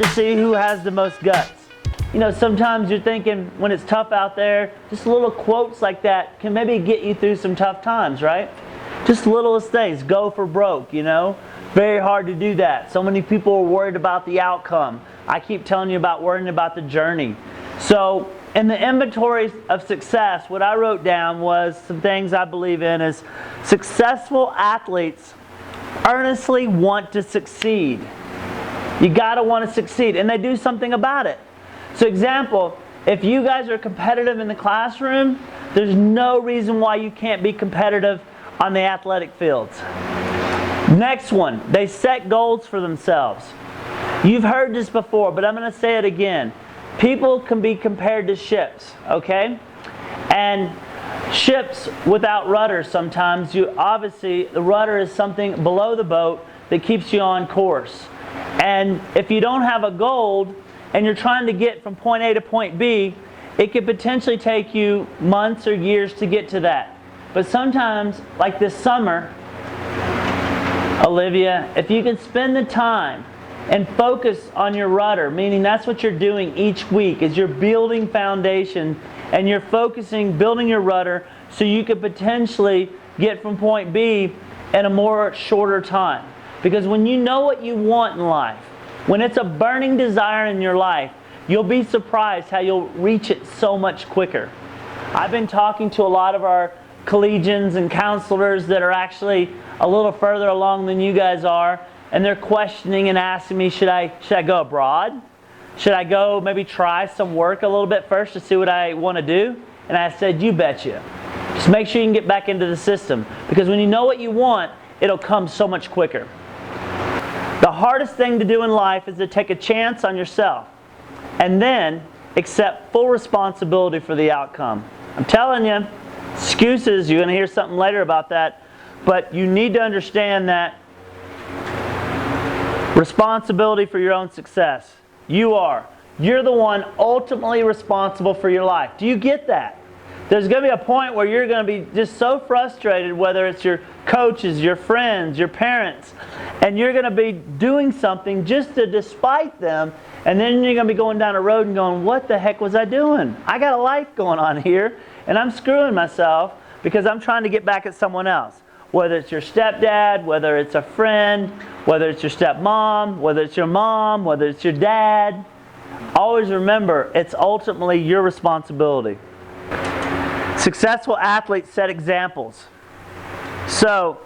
to see who has the most guts. You know, sometimes you're thinking when it's tough out there, just little quotes like that can maybe get you through some tough times, right? Just littlest things, go for broke, you know? Very hard to do that. So many people are worried about the outcome. I keep telling you about worrying about the journey. So in the inventory of success, what I wrote down was some things I believe in is successful athletes earnestly want to succeed. You gotta want to succeed, and they do something about it. So example, if you guys are competitive in the classroom, there's no reason why you can't be competitive on the athletic fields. Next one, they set goals for themselves. You've heard this before, but I'm going to say it again. People can be compared to ships, okay? And ships without rudder sometimes, obviously the rudder is something below the boat that keeps you on course. And if you don't have a goal and you're trying to get from point A to point B, it could potentially take you months or years to get to that. But sometimes, like this summer, Olivia, if you can spend the time and focus on your rudder, meaning that's what you're doing each week, is you're building foundation and you're focusing, building your rudder so you could potentially get from point B in a more shorter time. Because when you know what you want in life, when it's a burning desire in your life, you'll be surprised how you'll reach it so much quicker. I've been talking to a lot of our collegians and counselors that are actually a little further along than you guys are, and they're questioning and asking me, should I go abroad? Should I go maybe try some work a little bit first to see what I want to do? And I said, you betcha. Just make sure you can get back into the system, because when you know what you want, it'll come so much quicker. The hardest thing to do in life is to take a chance on yourself and then accept full responsibility for the outcome. I'm telling you, excuses, you're going to hear something later about that, but you need to understand that responsibility for your own success. You're the one ultimately responsible for your life. Do you get that? There's going to be a point where you're going to be just so frustrated, whether it's your coaches, your friends, your parents, and you're going to be doing something just to despite them, and then you're going to be going down a road and going, what the heck was I doing? I got a life going on here, and I'm screwing myself because I'm trying to get back at someone else. Whether it's your stepdad, whether it's a friend, whether it's your stepmom, whether it's your mom, whether it's your dad, always remember, it's ultimately your responsibility. Successful athletes set examples. So,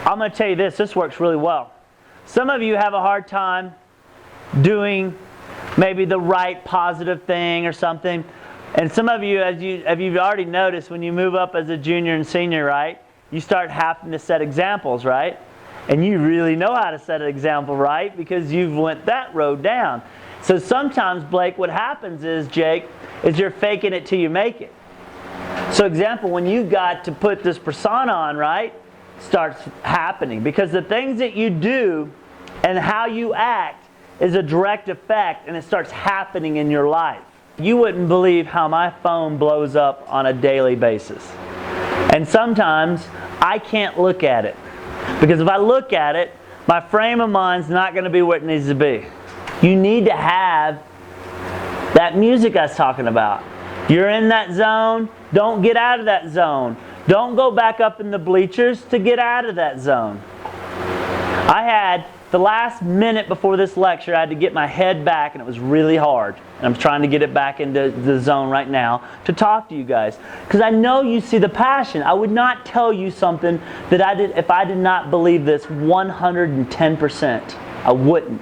I'm going to tell you this works really well. Some of you have a hard time doing maybe the right positive thing or something. And some of you, as you've already noticed, when you move up as a junior and senior, right, you start having to set examples, right? And you really know how to set an example, right? Because you've went that road down. So sometimes, Blake, what happens is, Jake, is you're faking it till you make it. So example, when you got to put this persona on, right, starts happening. Because the things that you do and how you act is a direct effect, and it starts happening in your life. You wouldn't believe how my phone blows up on a daily basis. And sometimes I can't look at it. Because if I look at it, my frame of mind's not going to be what it needs to be. You need to have that music I was talking about. You're in that zone, don't get out of that zone. Don't go back up in the bleachers to get out of that zone. I had, the last minute before this lecture, I had to get my head back, and it was really hard. And I'm trying to get it back into the zone right now to talk to you guys. Because I know you see the passion. I would not tell you something that I did if I did not believe this 110%. I wouldn't.